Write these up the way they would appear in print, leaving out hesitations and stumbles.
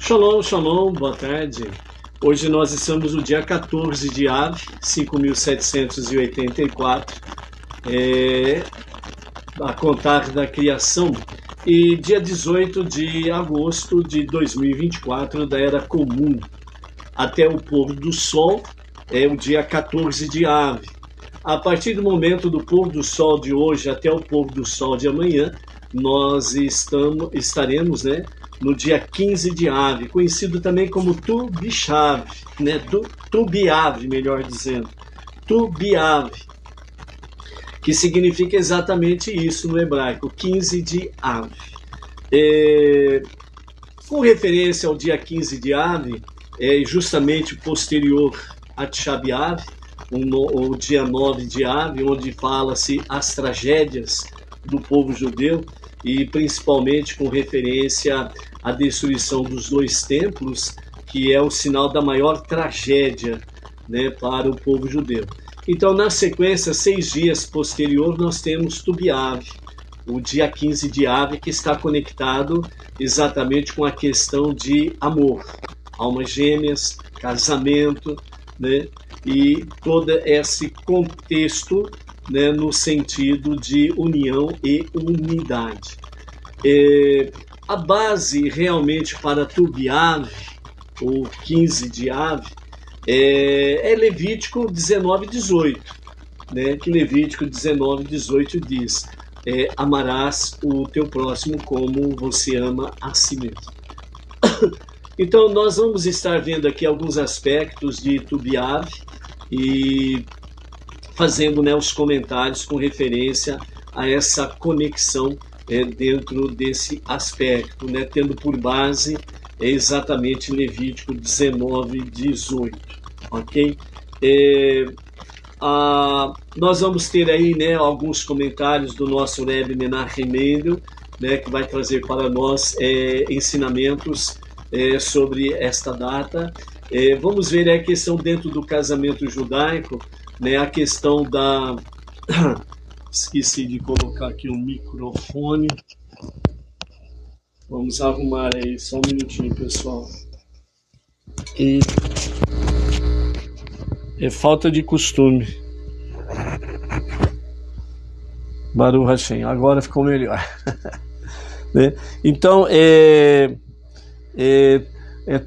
Shalom, shalom, boa tarde. Hoje nós estamos no dia 14 de Av, 5.784, a contar da criação, e dia 18 de agosto de 2024 da Era Comum. Até o pôr do sol é o dia 14 de Av. A partir do momento do pôr do sol de hoje até o pôr do sol de amanhã, nós estaremos, no dia 15 de Av, conhecido também como Tu B'Shav, Tu B'Av, melhor dizendo, Tu B'Av, que significa exatamente isso no hebraico, 15 de Av. Com referência ao dia 15 de Av, é justamente posterior a Tisha B'Av, o dia 9 de Av, onde fala-se as tragédias do povo judeu, e principalmente com referência à destruição dos dois templos, que é o sinal da maior tragédia, para o povo judeu. Então, na sequência, 6 dias posterior, nós temos Tu B'Av, o dia 15 de Av, que está conectado exatamente com a questão de amor, almas gêmeas, casamento, e todo esse contexto, no sentido de união e unidade. A base realmente para Tu B'Av, ou 15 de Av, é Levítico 19:18, que Levítico 19:18 diz: amarás o teu próximo como você ama a si mesmo. Então nós vamos estar vendo aqui alguns aspectos de Tu B'Av e fazendo os comentários com referência a essa conexão dentro desse aspecto, tendo por base exatamente Levítico 19:18, ok? Nós vamos ter aí alguns comentários do nosso Rebbe Menachem Mendel, que vai trazer para nós ensinamentos sobre esta data. Vamos ver a questão dentro do casamento judaico, a questão da... Esqueci de colocar aqui um microfone. Vamos arrumar aí, só um minutinho, pessoal. É falta de costume. Baruch Hashem, agora ficou melhor. Então,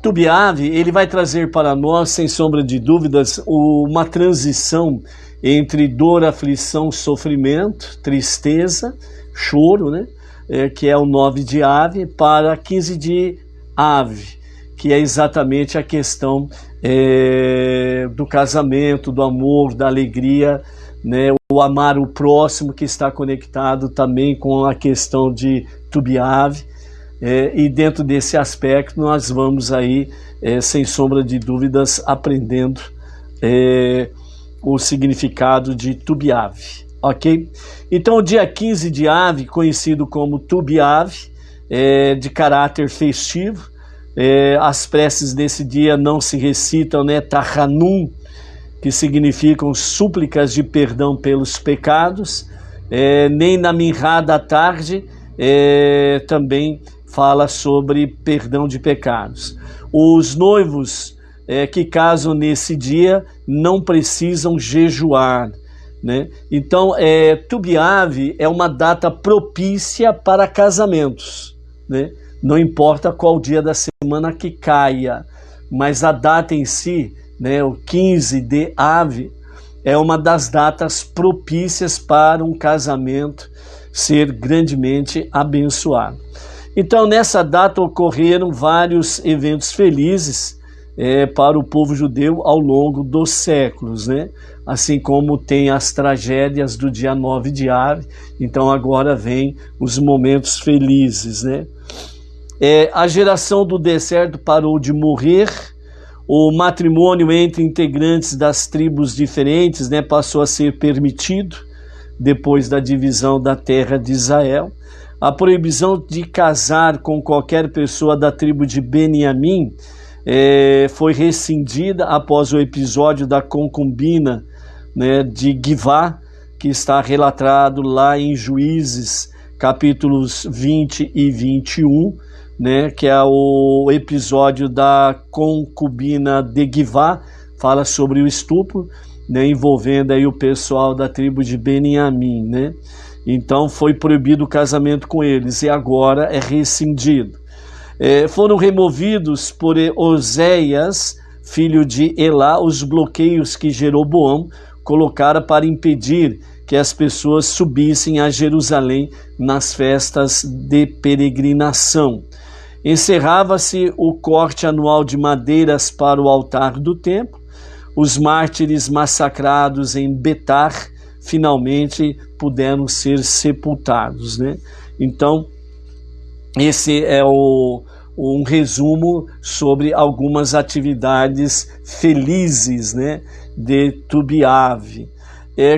Tu B'Av, ele vai trazer para nós, sem sombra de dúvidas, uma transição entre dor, aflição, sofrimento, tristeza, choro, que é o 9 de Av, para 15 de Av, que é exatamente a questão do casamento, do amor, da alegria, o amar o próximo, que está conectado também com a questão de Tu B'Av. E dentro desse aspecto nós vamos aí, sem sombra de dúvidas, aprendendo o significado de Tu B'Av, ok? Então o dia 15 de Av, conhecido como Tu B'Av, de caráter festivo, as preces desse dia não se recitam, Tachanun, que significam súplicas de perdão pelos pecados, nem na Minhá da tarde, também fala sobre perdão de pecados. Os noivos que casam nesse dia não precisam jejuar, Então, Tu B'Av é uma data propícia para casamentos, Não importa qual dia da semana que caia, mas a data em si, o 15 de Av, é uma das datas propícias para um casamento ser grandemente abençoado. Então, nessa data ocorreram vários eventos felizes para o povo judeu ao longo dos séculos, Assim como tem as tragédias do dia 9 de Av, então agora vem os momentos felizes, A geração do deserto parou de morrer, o matrimônio entre integrantes das tribos diferentes, passou a ser permitido depois da divisão da terra de Israel. A proibição de casar com qualquer pessoa da tribo de Beniamim foi rescindida após o episódio da concubina de Givá, que está relatado lá em Juízes, capítulos 20 e 21, né, que é o episódio da concubina de Givá, fala sobre o estupro, né, envolvendo aí o pessoal da tribo de Beniamim, né? Então foi proibido o casamento com eles e agora é rescindido. Foram removidos por Oséias, filho de Elá, os bloqueios que Jeroboão colocara para impedir que as pessoas subissem a Jerusalém nas festas de peregrinação. Encerrava-se o corte anual de madeiras para o altar do templo. Os mártires massacrados em Betar finalmente puderam ser sepultados, né? Então, esse é um resumo sobre algumas atividades felizes, né, de Tubiave.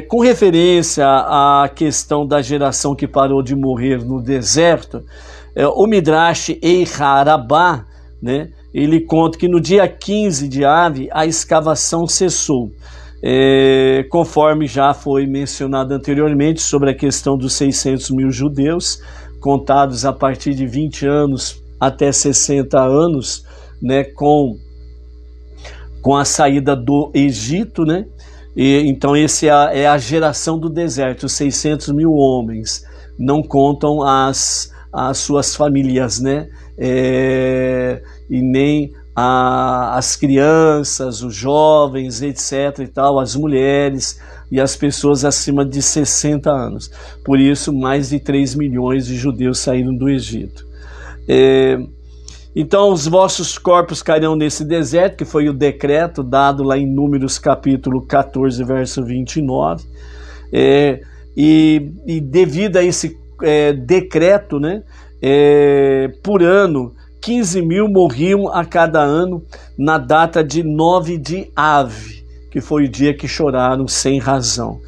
Com referência à questão da geração que parou de morrer no deserto, o Midrash Eiharabá, né, ele conta que no dia 15 de Ave a escavação cessou, conforme já foi mencionado anteriormente sobre a questão dos 600 mil judeus, contados a partir de 20 anos até 60 anos, né, com a saída do Egito, né? Então esse é a geração do deserto, os 600 mil homens, não contam as suas famílias, né? E nem as crianças, os jovens, etc. e tal, as mulheres e as pessoas acima de 60 anos. Por isso, mais de 3 milhões de judeus saíram do Egito. Então, os vossos corpos cairão nesse deserto, que foi o decreto dado lá em Números capítulo 14, verso 29. E devido a esse decreto, né, por ano, 15 mil morriam a cada ano na data de 9 de Ave, que foi o dia que choraram sem razão.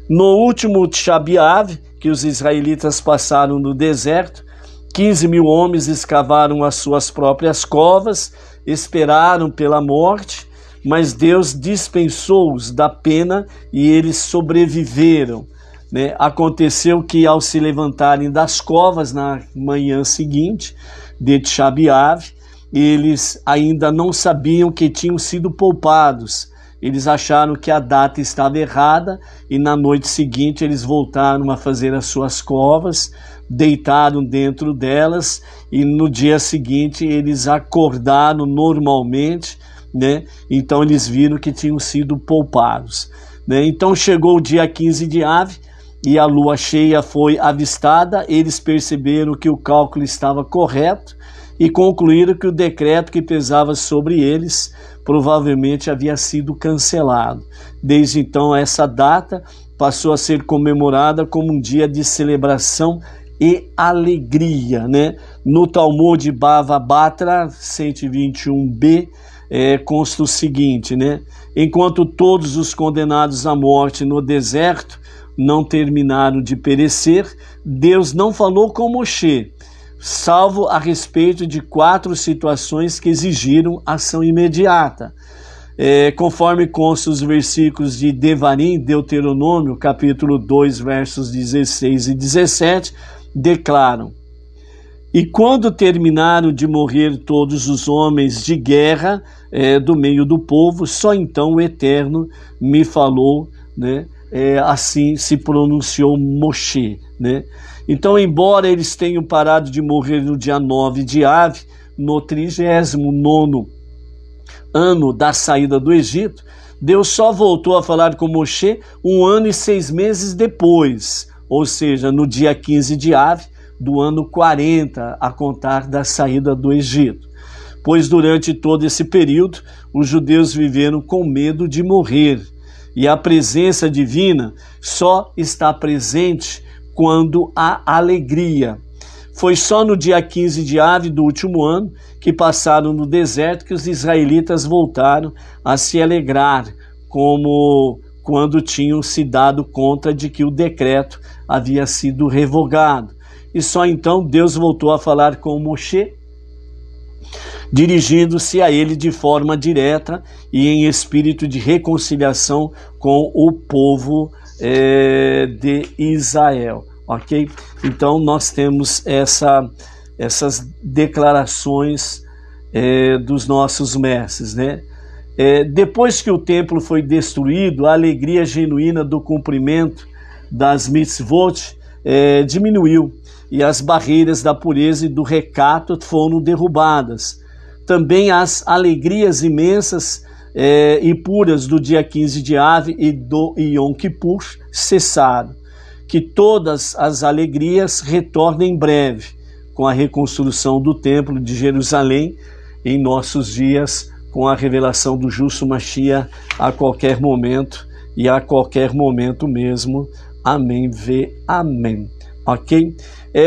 No último Tisha B'Av, que os israelitas passaram no deserto, 15 mil homens escavaram as suas próprias covas, esperaram pela morte, mas Deus dispensou-os da pena e eles sobreviveram, né? Aconteceu que ao se levantarem das covas na manhã seguinte, de Tisha B'Av, eles ainda não sabiam que tinham sido poupados. Eles acharam que a data estava errada e na noite seguinte eles voltaram a fazer as suas covas, deitaram dentro delas e no dia seguinte eles acordaram normalmente, né? Então eles viram que tinham sido poupados, né? Então chegou o dia 15 de Ave e a lua cheia foi avistada, eles perceberam que o cálculo estava correto e concluíram que o decreto que pesava sobre eles provavelmente havia sido cancelado. Desde então, essa data passou a ser comemorada como um dia de celebração e alegria, né? No Talmud Bava Batra 121b consta o seguinte, né? Enquanto todos os condenados à morte no deserto não terminaram de perecer, Deus não falou com Moshe, salvo a respeito de 4 situações que exigiram ação imediata. Conforme consta os versículos de Devarim, Deuteronômio, capítulo 2, versos 16 e 17, declaram: E quando terminaram de morrer todos os homens de guerra do meio do povo, só então o Eterno me falou, né? Assim se pronunciou Moshe, né? Então, embora eles tenham parado de morrer no dia 9 de Ave, no 39º ano da saída do Egito, Deus só voltou a falar com Moshe 1 ano e 6 meses depois, ou seja, no dia 15 de Ave do ano 40, a contar da saída do Egito. Pois durante todo esse período, os judeus viveram com medo de morrer, e a presença divina só está presente quando há alegria. Foi só no dia 15 de Ave do último ano que passaram no deserto que os israelitas voltaram a se alegrar, como quando tinham se dado conta de que o decreto havia sido revogado. E só então Deus voltou a falar com Moshe, dirigindo-se a ele de forma direta e em espírito de reconciliação com o povo de Israel. ok? Então nós temos essas declarações dos nossos mestres, né? Depois que o templo foi destruído, a alegria genuína do cumprimento das mitzvot diminuiu, e as barreiras da pureza e do recato foram derrubadas. Também as alegrias imensas e puras do dia 15 de Av e do Yom Kippur cessaram. Que todas as alegrias retornem em breve, com a reconstrução do templo de Jerusalém em nossos dias, com a revelação do justo Mashiach a qualquer momento, e a qualquer momento mesmo. Amém, amém. Ok?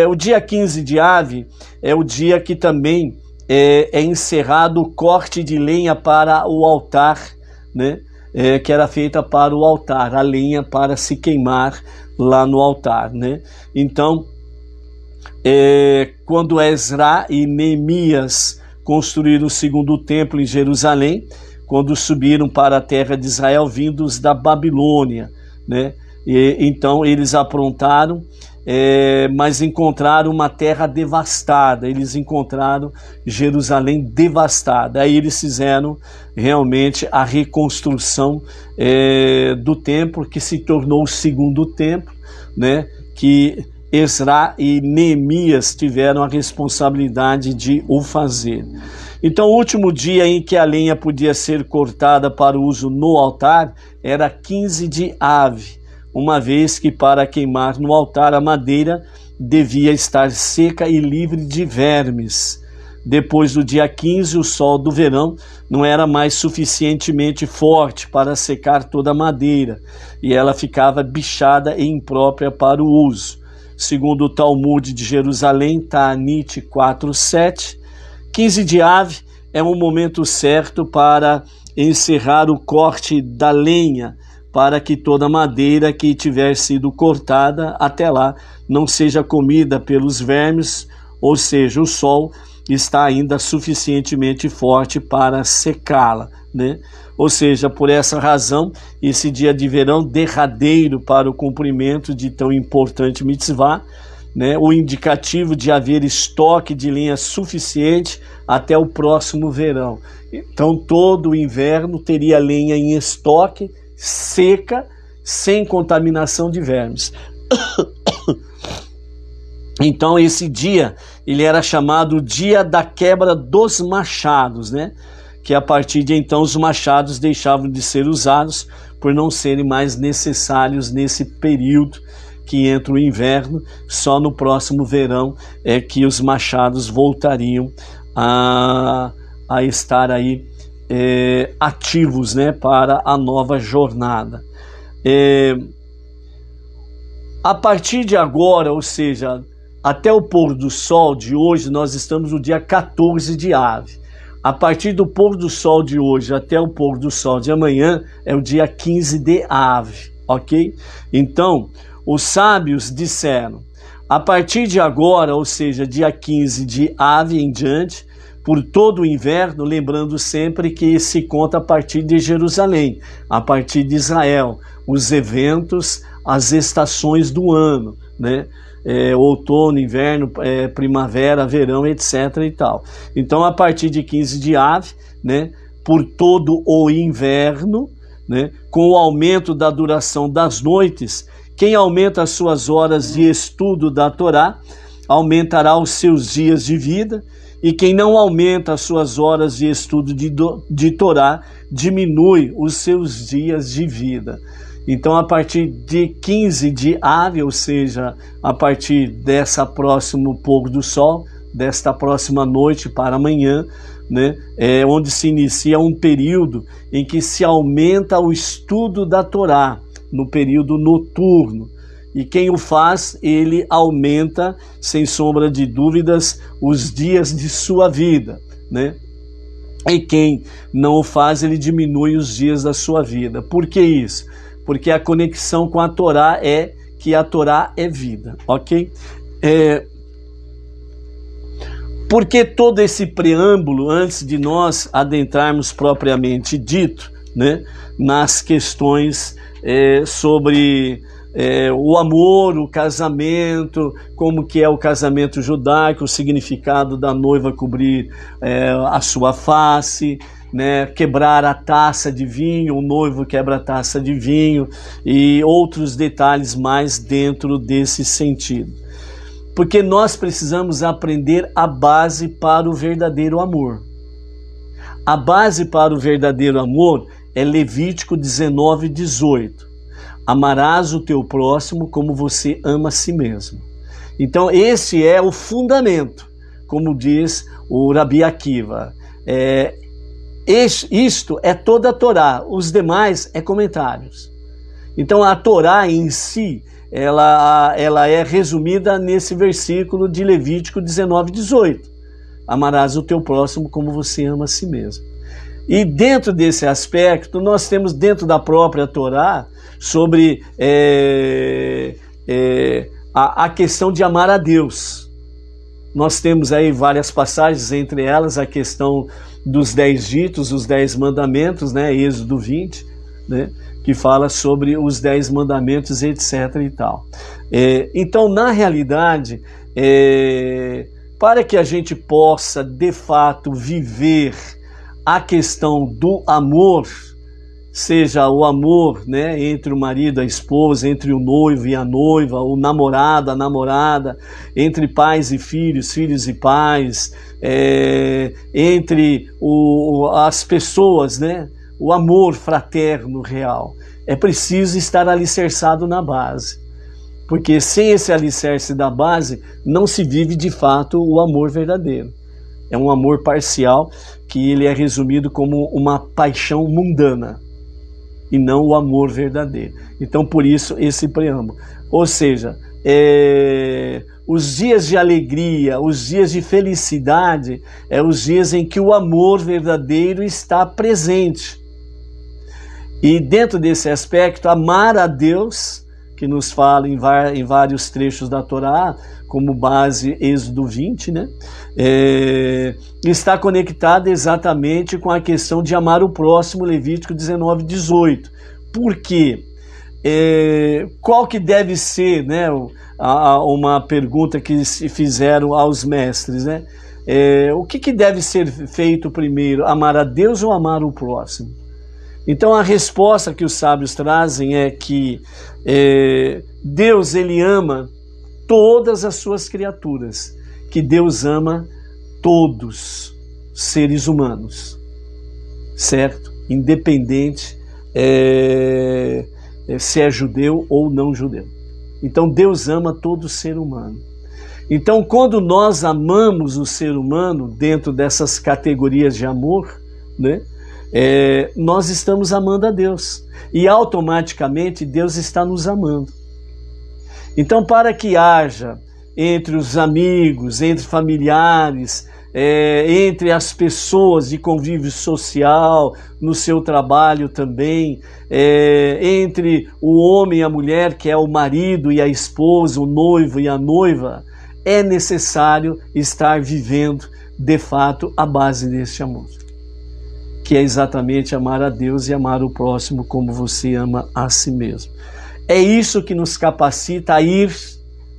O dia 15 de Av é o dia que também é encerrado o corte de lenha para o altar, né? Que era feita para o altar, a lenha para se queimar lá no altar, né? Então, quando Ezra e Neemias construíram o segundo templo em Jerusalém, quando subiram para a terra de Israel vindos da Babilônia, né? Então eles aprontaram, mas encontraram uma terra devastada, eles encontraram Jerusalém devastada. Aí eles fizeram realmente a reconstrução do templo, que se tornou o segundo templo, né? Que Ezra e Neemias tiveram a responsabilidade de o fazer. Então, o último dia em que a lenha podia ser cortada para o uso no altar era 15 de Av, uma vez que para queimar no altar a madeira devia estar seca e livre de vermes. Depois do dia 15, o sol do verão não era mais suficientemente forte para secar toda a madeira, e ela ficava bichada e imprópria para o uso. Segundo o Talmud de Jerusalém, Ta'anit 4:7, 15 de Av é um momento certo para encerrar o corte da lenha, para que toda madeira que tiver sido cortada até lá não seja comida pelos vermes, ou seja, o sol está ainda suficientemente forte para secá-la, né? Ou seja, por essa razão, esse dia de verão derradeiro para o cumprimento de tão importante mitzvah, né, o indicativo de haver estoque de lenha suficiente até o próximo verão. Então, todo o inverno teria lenha em estoque, seca, sem contaminação de vermes. Então, esse dia, ele era chamado Dia da Quebra dos Machados, né? Que a partir de então os machados deixavam de ser usados por não serem mais necessários nesse período que entra o inverno. Só no próximo verão é que os machados voltariam a estar aí ativos, né, para a nova jornada. A partir de agora, ou seja, até o pôr do sol de hoje, nós estamos no dia 14 de Av. A partir do pôr do sol de hoje até o pôr do sol de amanhã é o dia 15 de Av, ok? Então, os sábios disseram, a partir de agora, ou seja, dia 15 de Av em diante, por todo o inverno, lembrando sempre que se conta a partir de Jerusalém, a partir de Israel, os eventos, as estações do ano, né? Outono, inverno, primavera, verão, etc. e tal. Então, a partir de 15 de Av, né, por todo o inverno, né, com o aumento da duração das noites, quem aumenta as suas horas de estudo da Torá, aumentará os seus dias de vida, e quem não aumenta as suas horas de estudo de Torá, diminui os seus dias de vida. Então, a partir de 15 de Av, ou seja, a partir dessa próximo pôr do sol, desta próxima noite para amanhã, né, é onde se inicia um período em que se aumenta o estudo da Torá, no período noturno. E quem o faz, ele aumenta, sem sombra de dúvidas, os dias de sua vida, né? E quem não o faz, ele diminui os dias da sua vida. Por que isso? Porque a conexão com a Torá é que a Torá é vida, ok? Porque todo esse preâmbulo, antes de nós adentrarmos propriamente dito, né, nas questões sobre o amor, o casamento, como que é o casamento judaico, o significado da noiva cobrir a sua face, né, quebrar a taça de vinho, o noivo quebra a taça de vinho e outros detalhes mais dentro desse sentido. Porque nós precisamos aprender a base para o verdadeiro amor. A base para o verdadeiro amor é Levítico 19:18. Amarás o teu próximo como você ama a si mesmo. Então esse é o fundamento, como diz o Rabi Akiva. Isto é toda a Torá, os demais é comentários. Então a Torá em si, ela é resumida nesse versículo de Levítico 19:18. Amarás o teu próximo como você ama a si mesmo. E dentro desse aspecto, nós temos dentro da própria Torá sobre a questão de amar a Deus. Nós temos aí várias passagens, entre elas a questão dos 10 ditos, os 10 mandamentos, né? Êxodo 20, né? Que fala sobre os 10 mandamentos, etc. e tal. Então, na realidade, para que a gente possa, de fato, viver a questão do amor, seja o amor, né, entre o marido e a esposa, entre o noivo e a noiva, o namorado, a namorada, entre pais e filhos, filhos e pais, entre as pessoas, né, o amor fraterno real. É preciso estar alicerçado na base, porque sem esse alicerce da base não se vive de fato o amor verdadeiro. É um amor parcial que ele é resumido como uma paixão mundana e não o amor verdadeiro. Então por isso esse preâmbulo. Ou seja, os dias de alegria, os dias de felicidade, os dias em que o amor verdadeiro está presente. E dentro desse aspecto, amar a Deus, que nos fala em vários trechos da Torá, como base Êxodo 20, né? Está conectado exatamente com a questão de amar o próximo, Levítico 19:18. Por quê? Qual que deve ser, né, uma pergunta que se fizeram aos mestres, né? O que deve ser feito primeiro, amar a Deus ou amar o próximo? Então a resposta que os sábios trazem é que Deus, ele ama todas as suas criaturas, que Deus ama todos seres humanos, certo? Independente se é judeu ou não judeu. Então Deus ama todo ser humano. Então quando nós amamos o ser humano dentro dessas categorias de amor, né, nós estamos amando a Deus e automaticamente Deus está nos amando. Então, para que haja entre os amigos, entre familiares, entre as pessoas de convívio social, no seu trabalho também, entre o homem e a mulher, que é o marido e a esposa, o noivo e a noiva, é necessário estar vivendo, de fato, a base deste amor, que é exatamente amar a Deus e amar o próximo como você ama a si mesmo. É isso que nos capacita a ir,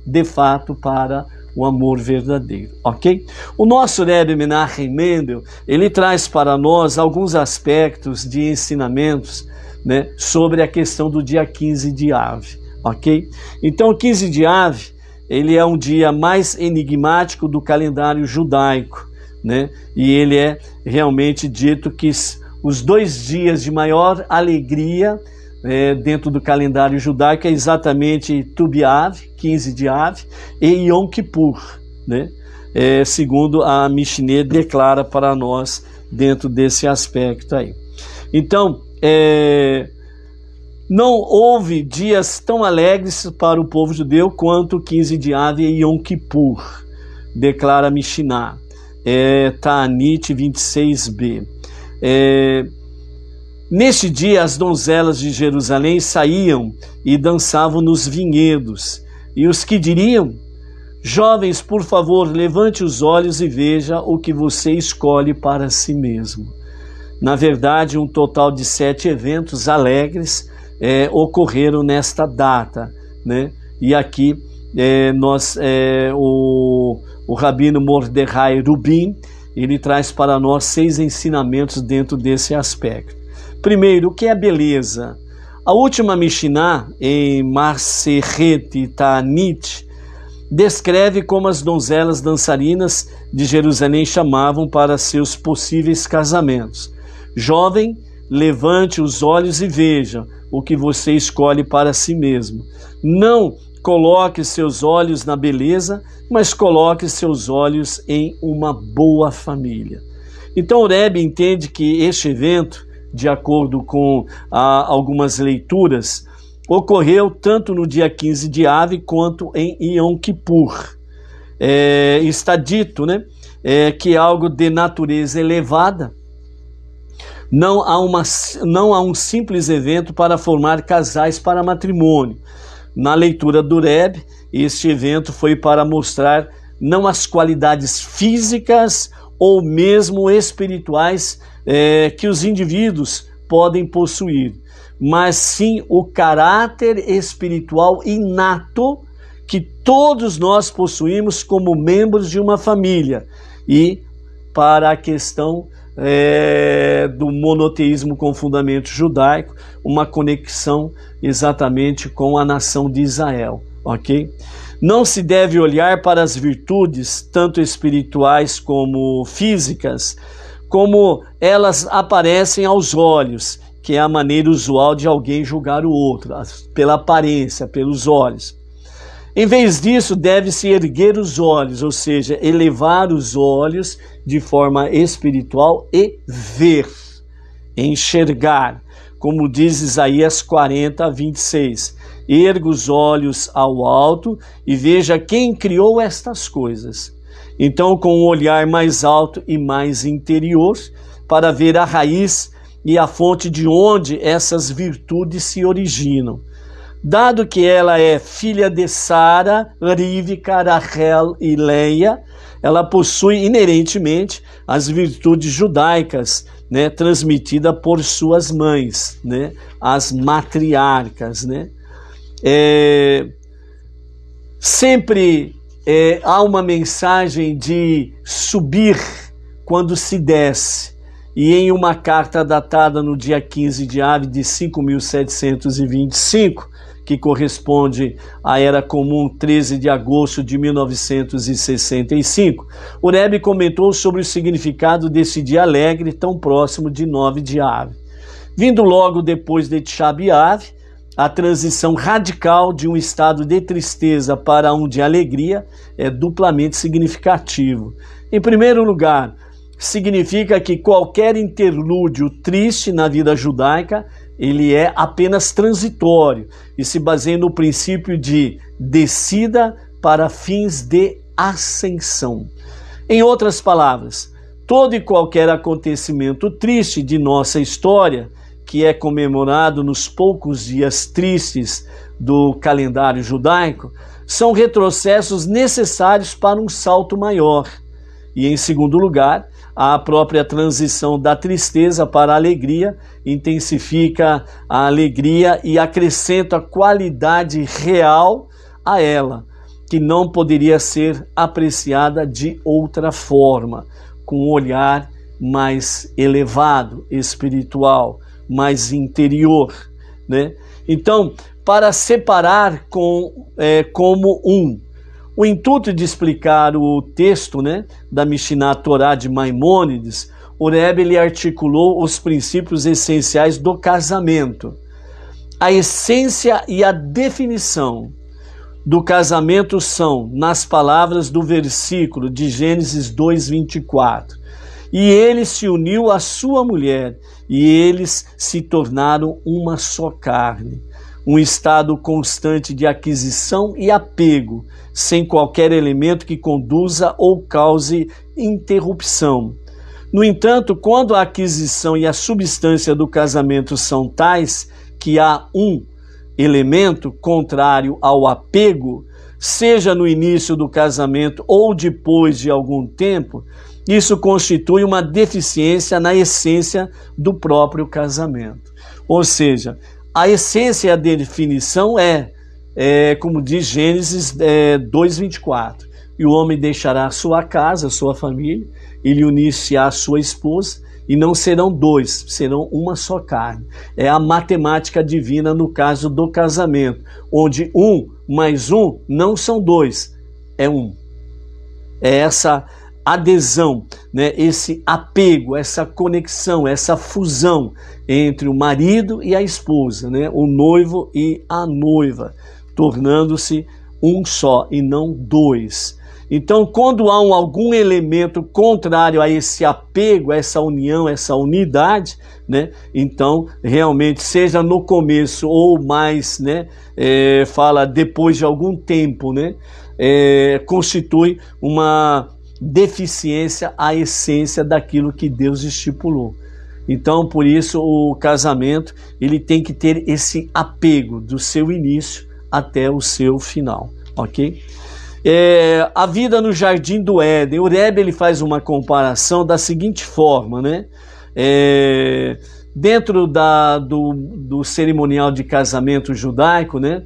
de fato, para o amor verdadeiro, ok? O nosso Rebbe Menachem Mendel, ele traz para nós alguns aspectos de ensinamentos, né, sobre a questão do dia 15 de Av, ok? Então, o 15 de Av, ele é um dia mais enigmático do calendário judaico, né? E ele é realmente dito que os 2 dias de maior alegria dentro do calendário judaico é exatamente Tu B'Av, 15 de Av, e Yom Kippur, né? Segundo a Mishneh declara para nós dentro desse aspecto aí. Então, não houve dias tão alegres para o povo judeu quanto 15 de Av e Yom Kippur, declara a Mishnah, Ta'anit 26b. Neste dia as donzelas de Jerusalém saíam e dançavam nos vinhedos, e os que diriam: jovens, por favor, levante os olhos e veja o que você escolhe para si mesmo. Na verdade, um total de 7 eventos alegres ocorreram nesta data, né? E aqui o Rabino Mordechai Rubin, ele traz para nós 6 ensinamentos dentro desse aspecto. Primeiro, o que é beleza? A última Mishnah, em Masechet Ta'anit, descreve como as donzelas dançarinas de Jerusalém chamavam para seus possíveis casamentos. Jovem, levante os olhos e veja o que você escolhe para si mesmo. Não coloque seus olhos na beleza, mas coloque seus olhos em uma boa família. Então o Rebbe entende que este evento, de acordo com algumas leituras, ocorreu tanto no dia 15 de Av quanto em Yom Kippur. Está dito, né, que é algo de natureza elevada. Não há um simples evento para formar casais para matrimônio. Na leitura do Rebbe, este evento foi para mostrar não as qualidades físicas ou mesmo espirituais que os indivíduos podem possuir, mas sim o caráter espiritual inato que todos nós possuímos como membros de uma família. E para a questão do monoteísmo com fundamento judaico, uma conexão exatamente com a nação de Israel, ok? Não se deve olhar para as virtudes, tanto espirituais como físicas, como elas aparecem aos olhos, que é a maneira usual de alguém julgar o outro, pela aparência, pelos olhos. Em vez disso, deve-se erguer os olhos, ou seja, elevar os olhos de forma espiritual e ver, enxergar, como diz Isaías 40, 26. Erga os olhos ao alto e veja quem criou estas coisas. Então, com um olhar mais alto e mais interior, para ver a raiz e a fonte de onde essas virtudes se originam. Dado que ela é filha de Sara, Rivka, Rachel e Leia, ela possui inerentemente as virtudes judaicas, né, transmitidas por suas mães, né, as matriarcas, né. Sempre há uma mensagem de subir quando se desce. E em uma carta datada no dia 15 de Av de 5.725, que corresponde à Era Comum 13 de agosto de 1965, o Rebbe comentou sobre o significado desse dia alegre tão próximo de 9 de Av. Vindo logo depois de Tisha B'Av, a transição radical de um estado de tristeza para um de alegria é duplamente significativo. Em primeiro lugar, significa que qualquer interlúdio triste na vida judaica, ele é apenas transitório e se baseia no princípio de descida para fins de ascensão. Em outras palavras, todo e qualquer acontecimento triste de nossa história, que é comemorado nos poucos dias tristes do calendário judaico, são retrocessos necessários para um salto maior. E em segundo lugar, a própria transição da tristeza para a alegria intensifica a alegria e acrescenta qualidade real a ela, que não poderia ser apreciada de outra forma, com um olhar mais elevado, espiritual, mais interior, né? Então, para separar como um. O intuito de explicar o texto, né, da Mishnah Torá de Maimônides, o Rebbe ele articulou os princípios essenciais do casamento. A essência e a definição do casamento são, nas palavras do versículo de Gênesis 2:24, e ele se uniu à sua mulher, e eles se tornaram uma só carne. Um estado constante de aquisição e apego, sem qualquer elemento que conduza ou cause interrupção. No entanto, quando a aquisição e a substância do casamento são tais que há um elemento contrário ao apego, seja no início do casamento ou depois de algum tempo, isso constitui uma deficiência na essência do próprio casamento. Ou seja, a essência e a definição é como diz Gênesis 2:24. E o homem deixará sua casa, sua família, e lhe unir-se-á sua esposa, e não serão dois, serão uma só carne. É a matemática divina no caso do casamento, onde 1 mais 1 não são 2, é 1. É essa adesão, né? Esse apego, essa conexão, essa fusão entre o marido e a esposa, né? O noivo e a noiva, tornando-se um só e não dois. Então, quando há algum elemento contrário a esse apego, a essa união, essa unidade, né? Então, realmente, seja no começo ou mais, né? Fala depois de algum tempo, né? Constitui uma deficiência à essência daquilo que Deus estipulou. Então, por isso, o casamento ele tem que ter esse apego do seu início até o seu final, ok? A vida no Jardim do Éden, o Rebbe ele faz uma comparação da seguinte forma, né? Dentro do cerimonial de casamento judaico, né?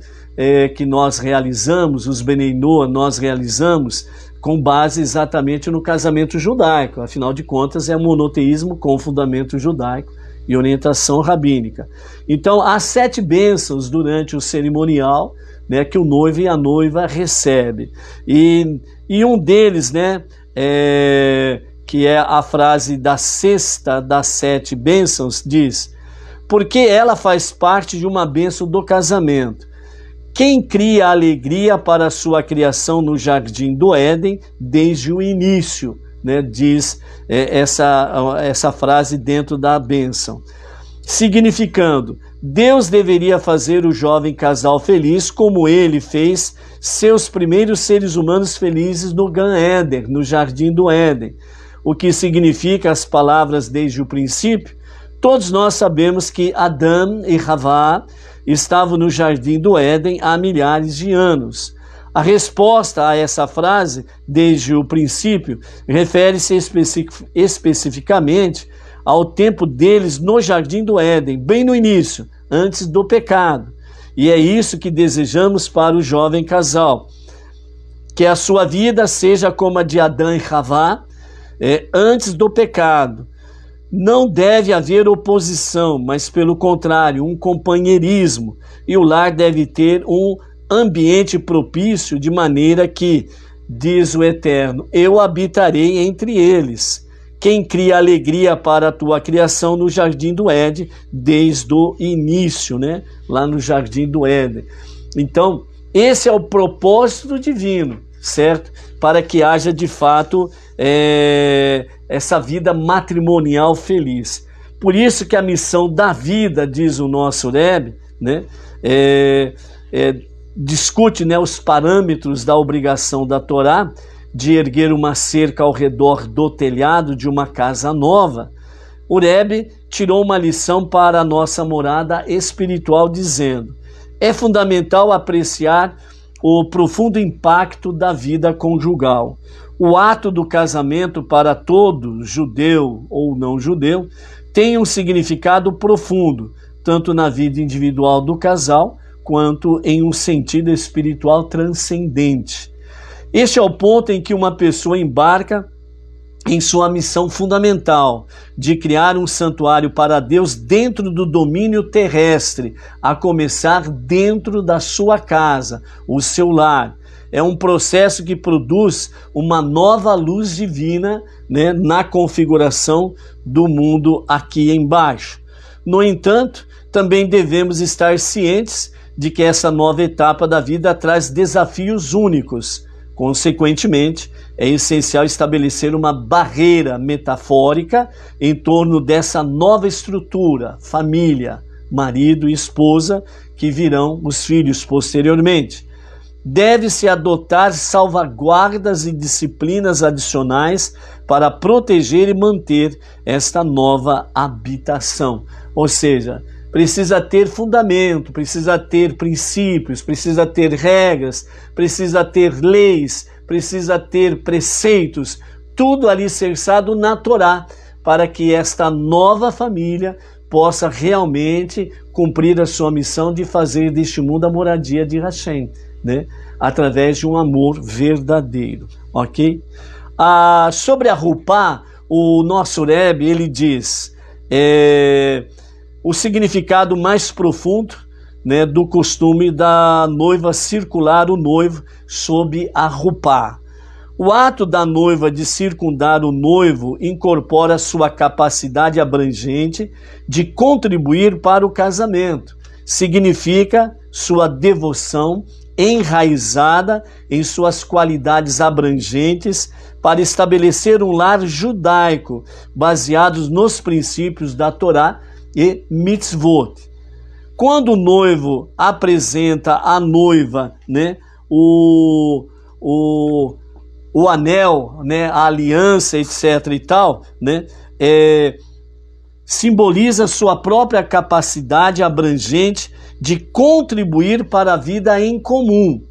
Que nós realizamos, os Benei Noah, nós realizamos com base exatamente no casamento judaico. Afinal de contas, é monoteísmo com fundamento judaico e orientação rabínica. Então, há 7 bênçãos durante o cerimonial, né, que o noivo e a noiva recebem. E um deles, né, que é a frase da 6ª das 7 bênçãos, diz: porque ela faz parte de uma bênção do casamento. Quem cria alegria para a sua criação no Jardim do Éden desde o início, né, diz essa frase dentro da bênção. Significando, Deus deveria fazer o jovem casal feliz como ele fez seus primeiros seres humanos felizes no Gan Éden, no Jardim do Éden. O que significa as palavras desde o princípio? Todos nós sabemos que Adão e Havá estavam no Jardim do Éden há milhares de anos. A resposta a essa frase, desde o princípio, refere-se especificamente ao tempo deles no Jardim do Éden, bem no início, antes do pecado. E é isso que desejamos para o jovem casal. Que a sua vida seja como a de Adão e Havá, antes do pecado. Não deve haver oposição, mas pelo contrário, um companheirismo. E o lar deve ter um ambiente propício, de maneira que, diz o Eterno, eu habitarei entre eles. Quem cria alegria para a tua criação no Jardim do Éden, desde o início, né? Lá no Jardim do Éden. Então, esse é o propósito divino, certo? Para que haja de fato essa vida matrimonial feliz. Por isso que a missão da vida, diz o nosso Rebbe, né? Discute, né, os parâmetros da obrigação da Torá de erguer uma cerca ao redor do telhado de uma casa nova. O Rebbe tirou uma lição para a nossa morada espiritual, dizendo: é fundamental apreciar o profundo impacto da vida conjugal. O ato do casamento para todo judeu ou não judeu tem um significado profundo, tanto na vida individual do casal, quanto em um sentido espiritual transcendente. Este é o ponto em que uma pessoa embarca em sua missão fundamental de criar um santuário para Deus dentro do domínio terrestre, a começar dentro da sua casa, o seu lar. É um processo que produz uma nova luz divina, né, na configuração do mundo aqui embaixo. No entanto, também devemos estar cientes de que essa nova etapa da vida traz desafios únicos. Consequentemente, é essencial estabelecer uma barreira metafórica em torno dessa nova estrutura, família, marido e esposa, que virão os filhos posteriormente. Deve-se adotar salvaguardas e disciplinas adicionais para proteger e manter esta nova habitação. Ou seja, precisa ter fundamento, precisa ter princípios, precisa ter regras, precisa ter leis, precisa ter preceitos, tudo alicerçado na Torá, para que esta nova família possa realmente cumprir a sua missão de fazer deste mundo a moradia de Hashem, né? Através de um amor verdadeiro, ok? Sobre a Rupá, o nosso Rebbe, ele diz o significado mais profundo, né, do costume da noiva circular o noivo sob a Rupá. O ato da noiva de circundar o noivo incorpora sua capacidade abrangente de contribuir para o casamento. Significa sua devoção enraizada em suas qualidades abrangentes para estabelecer um lar judaico baseados nos princípios da Torá e mitzvot. Quando o noivo apresenta à noiva, né, o anel, né, a aliança, etc. e tal, né, simboliza sua própria capacidade abrangente de contribuir para a vida em comum.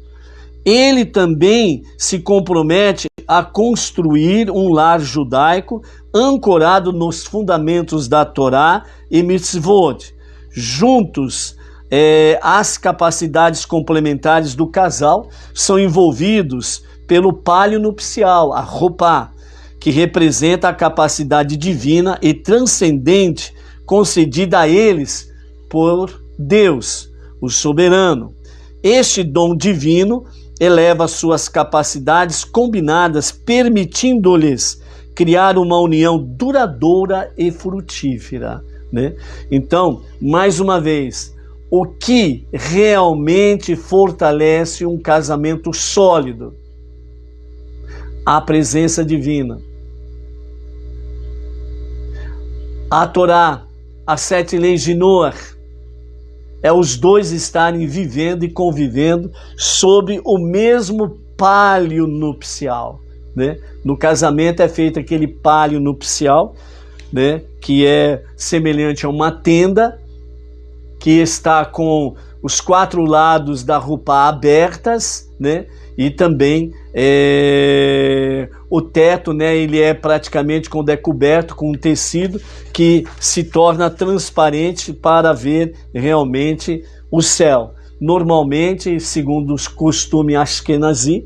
Ele também se compromete a construir um lar judaico ancorado nos fundamentos da Torá e mitzvot. Juntos, as capacidades complementares do casal são envolvidos pelo palio nupcial, a Rupá, que representa a capacidade divina e transcendente concedida a eles por Deus, o soberano. Este dom divino eleva suas capacidades combinadas, permitindo-lhes criar uma união duradoura e frutífera, né? Então, mais uma vez, o que realmente fortalece um casamento sólido? A presença divina. A Torá, as 7 leis de Noé, os dois estarem vivendo e convivendo sob o mesmo palio nupcial, né? No casamento é feito aquele palio nupcial, né, que é semelhante a uma tenda que está com os 4 lados da Rupá abertas, né, e também o teto, né, ele é praticamente coberto com um tecido que se torna transparente para ver realmente o céu. Normalmente, segundo os costumes Ashkenazi,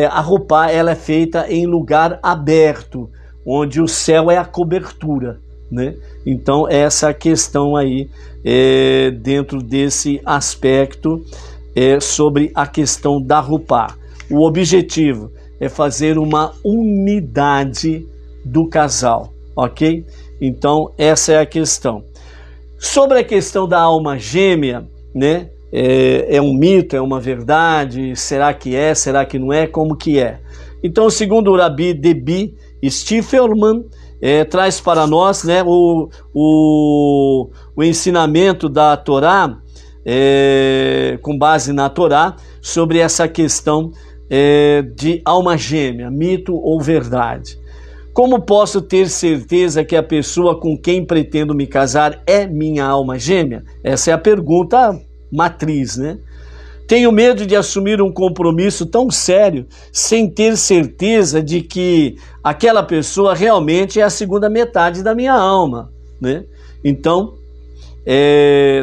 a Rupá ela é feita em lugar aberto, onde o céu é a cobertura, né? Então essa é a questão aí dentro desse aspecto sobre a questão da Rupá. O objetivo é fazer uma unidade do casal, ok? Então essa é a questão. Sobre a questão da alma gêmea, né? É um mito, é uma verdade? Será que é? Será que não é? Como que é? Então, segundo o Rabi Debi Stiefelman, traz para nós, né, o ensinamento da Torá, com base na Torá, sobre essa questão de alma gêmea, mito ou verdade. Como posso ter certeza que a pessoa com quem pretendo me casar é minha alma gêmea? Essa é a pergunta matriz, né? Tenho medo de assumir um compromisso tão sério sem ter certeza de que aquela pessoa realmente é a segunda metade da minha alma, né? Então,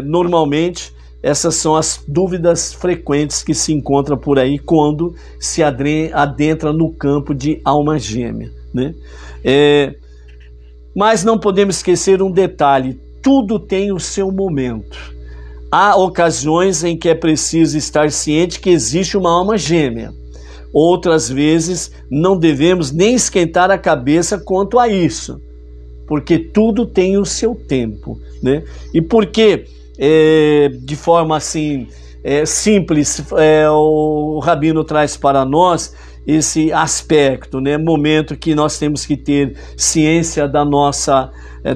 normalmente, essas são as dúvidas frequentes que se encontram por aí quando se adentra no campo de alma gêmea, né? Mas não podemos esquecer um detalhe: tudo tem o seu momento. Há ocasiões em que é preciso estar ciente que existe uma alma gêmea. Outras vezes não devemos nem esquentar a cabeça quanto a isso, porque tudo tem o seu tempo, né? E por que, de forma assim simples, o Rabino traz para nós esse aspecto, né? Momento que nós temos que ter ciência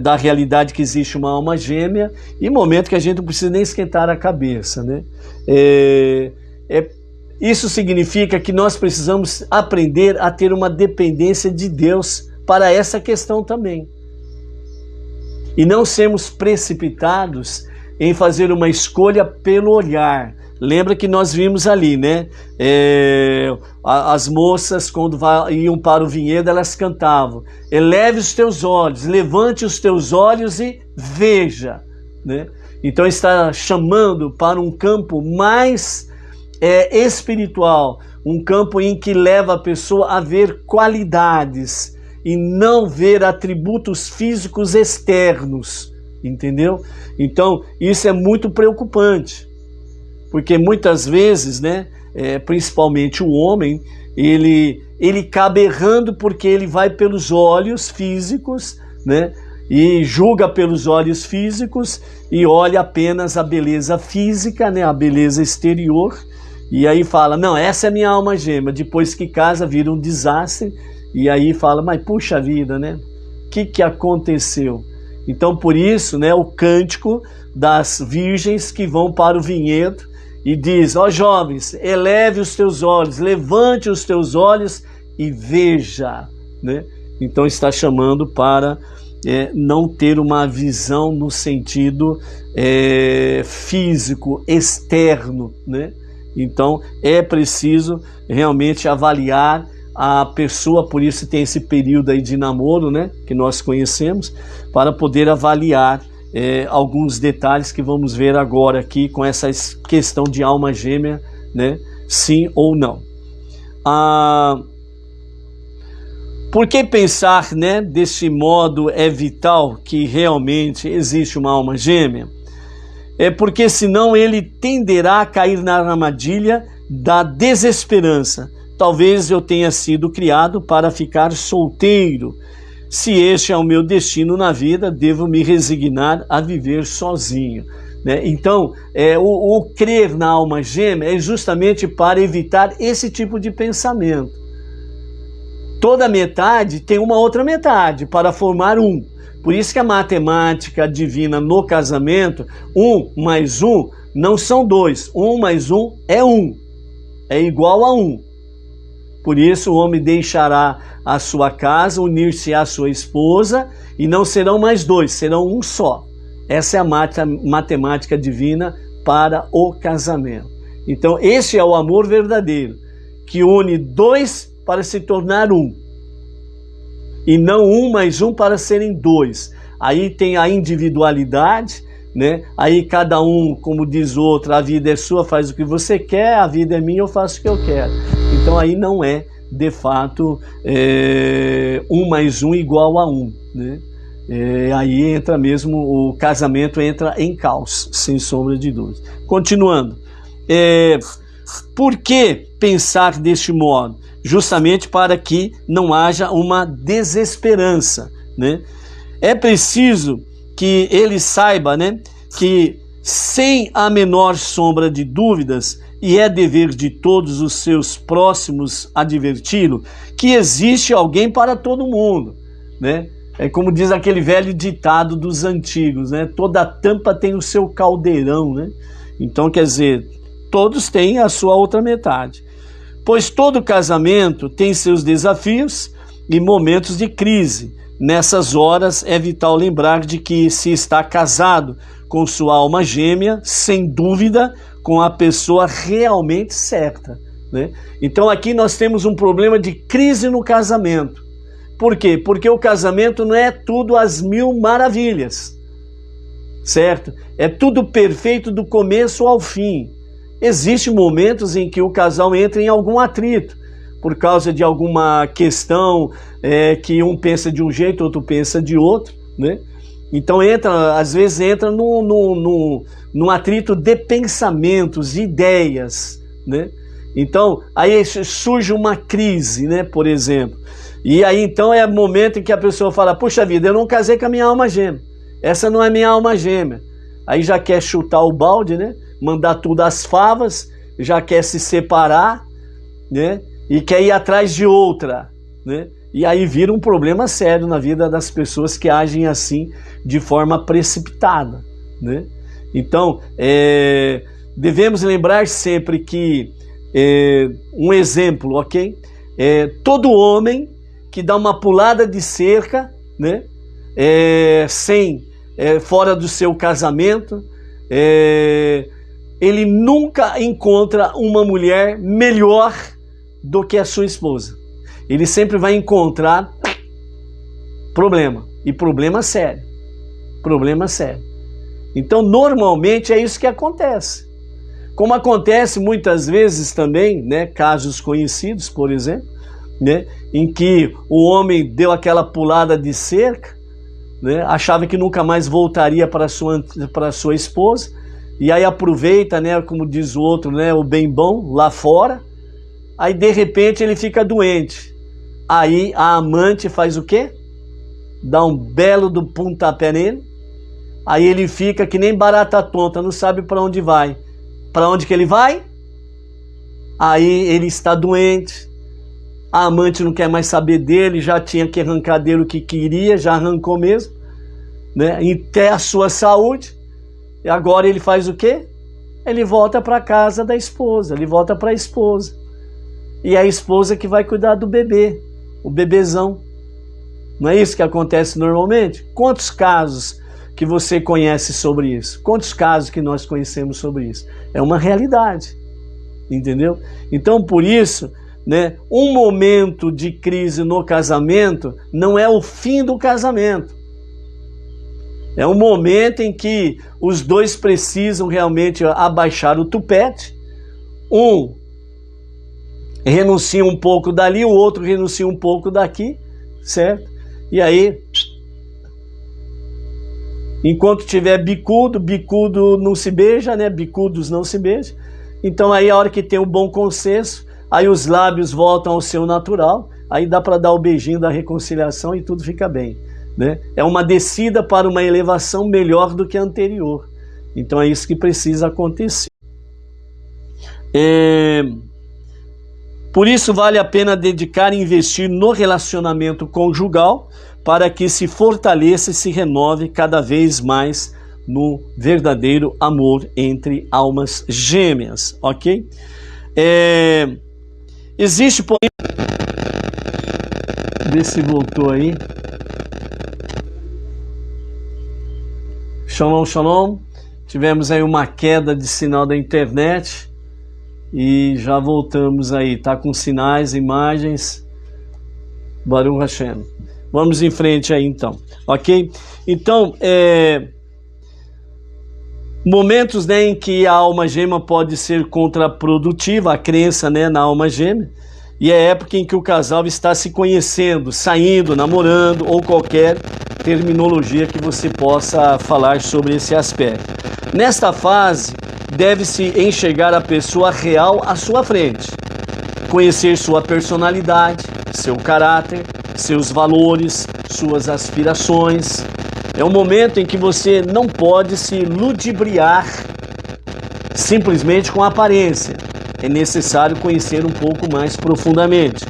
da realidade que existe uma alma gêmea, e momento que a gente não precisa nem esquentar a cabeça, né? Isso significa que nós precisamos aprender a ter uma dependência de Deus para essa questão também, e não sermos precipitados em fazer uma escolha pelo olhar, Lembra que nós vimos ali, né? As moças, quando iam para o vinhedo, elas cantavam: eleve os teus olhos, levante os teus olhos e veja, né? Então está chamando para um campo mais espiritual, um campo em que leva a pessoa a ver qualidades e não ver atributos físicos externos, entendeu? Então isso é muito preocupante, porque muitas vezes, né, principalmente o homem, ele acaba errando porque ele vai pelos olhos físicos, né, e julga pelos olhos físicos e olha apenas a beleza física, né, a beleza exterior, e aí fala: não, essa é minha alma gêmea. Depois que casa, vira um desastre, e aí fala: mas puxa vida, né, o que aconteceu? Então por isso, né, o cântico das virgens que vão para o vinhedo e diz: ó jovens, eleve os teus olhos, levante os teus olhos e veja, né? Então está chamando para não ter uma visão no sentido físico, externo, né? Então é preciso realmente avaliar a pessoa, por isso tem esse período aí de namoro, né, que nós conhecemos, para poder avaliar alguns detalhes que vamos ver agora aqui com essa questão de alma gêmea, né, sim ou não. Por que pensar, né, desse modo é vital que realmente existe uma alma gêmea? É porque senão ele tenderá a cair na armadilha da desesperança. Talvez eu tenha sido criado para ficar solteiro. Se este é o meu destino na vida, devo me resignar a viver sozinho, né? Então, o crer na alma gêmea é justamente para evitar esse tipo de pensamento. Toda metade tem uma outra metade para formar um. Por isso que a matemática divina no casamento, 1 mais 1 não são 2. 1 mais 1 é 1. É igual a 1. Por isso o homem deixará a sua casa, unir-se à sua esposa, e não serão mais 2, serão um só. Essa é a matemática divina para o casamento. Então esse é o amor verdadeiro, que une 2 para se tornar 1. E não 1 mais 1 para serem 2. Aí tem a individualidade, né? Aí cada um, como diz o outro, a vida é sua, faz o que você quer, a vida é minha, eu faço o que eu quero. Então aí não é, de fato, 1 mais 1 igual a 1, né? Aí entra mesmo, o casamento entra em caos, sem sombra de dúvida. Continuando, por que pensar deste modo? Justamente para que não haja uma desesperança, né? É preciso que ele saiba, né, que sem a menor sombra de dúvidas, e é dever de todos os seus próximos adverti-lo, que existe alguém para todo mundo, né? É como diz aquele velho ditado dos antigos, né? Toda tampa tem o seu caldeirão, né? Então, quer dizer, todos têm a sua outra metade. Pois todo casamento tem seus desafios e momentos de crise. Nessas horas é vital lembrar de que se está casado com sua alma gêmea, sem dúvida, com a pessoa realmente certa, né? Então aqui nós temos um problema de crise no casamento. Por quê? Porque o casamento não é tudo às mil maravilhas, certo? É tudo perfeito do começo ao fim. Existem momentos em que o casal entra em algum atrito, por causa de alguma questão que um pensa de um jeito, outro pensa de outro, né? Então às vezes entra num atrito de pensamentos, de ideias, né? Então aí surge uma crise, né, por exemplo. E aí então é o momento em que a pessoa fala: puxa vida, eu não casei com a minha alma gêmea, essa não é minha alma gêmea. Aí já quer chutar o balde, né? Mandar tudo às favas, já quer se separar, né? E quer ir atrás de outra, né? E aí vira um problema sério na vida das pessoas que agem assim de forma precipitada, né? Então, devemos lembrar sempre que, um exemplo, ok? Todo homem que dá uma pulada de cerca, né? Fora do seu casamento, ele nunca encontra uma mulher melhor do que a sua esposa. Ele sempre vai encontrar problema, e problema sério. Problema sério. Então, normalmente é isso que acontece. Como acontece muitas vezes também, né, casos conhecidos, por exemplo, né, em que o homem deu aquela pulada de cerca, né, achava que nunca mais voltaria para sua esposa, e aí aproveita, né, como diz o outro, né, o bem bom lá fora, aí de repente ele fica doente. Aí a amante faz o quê? Dá um belo do pontapé nele, aí ele fica que nem barata tonta, não sabe para onde vai. Para onde que ele vai? Aí ele está doente, a amante não quer mais saber dele, já tinha que arrancar dele o que queria, já arrancou mesmo, né? Até a sua saúde, e agora ele faz o quê? Ele volta para a casa da esposa, ele volta para a esposa, e é a esposa que vai cuidar do bebê, o bebezão. Não é isso que acontece normalmente? Quantos casos que você conhece sobre isso? Quantos casos que nós conhecemos sobre isso? É uma realidade, entendeu? Então, por isso, né, um momento de crise no casamento não é o fim do casamento. É um momento em que os dois precisam realmente abaixar o tupete. Um renuncia um pouco dali, o outro renuncia um pouco daqui, certo? E aí, enquanto tiver bicudo, bicudo não se beija, né? Bicudos não se beijam. Então aí a hora que tem um bom consenso, aí os lábios voltam ao seu natural, aí dá para dar o beijinho da reconciliação e tudo fica bem, né? É uma descida para uma elevação melhor do que a anterior. Então é isso que precisa acontecer. Por isso vale a pena dedicar e investir no relacionamento conjugal para que se fortaleça e se renove cada vez mais no verdadeiro amor entre almas gêmeas, ok? Existe, porém... Vê se voltou aí. Shalom, shalom. Tivemos aí uma queda de sinal da internet e já voltamos aí. Tá com sinais, imagens. Baruch Hashem. Vamos em frente aí então, ok? Então, momentos, né, em que a alma gêmea pode ser contraprodutiva, a crença, né, na alma gêmea, e é a época em que o casal está se conhecendo, saindo, namorando, ou qualquer terminologia que você possa falar sobre esse aspecto. Nesta fase, deve-se enxergar a pessoa real à sua frente, conhecer sua personalidade, seu caráter, seus valores, suas aspirações. É um momento em que você não pode se ludibriar simplesmente com a aparência. É necessário conhecer um pouco mais profundamente.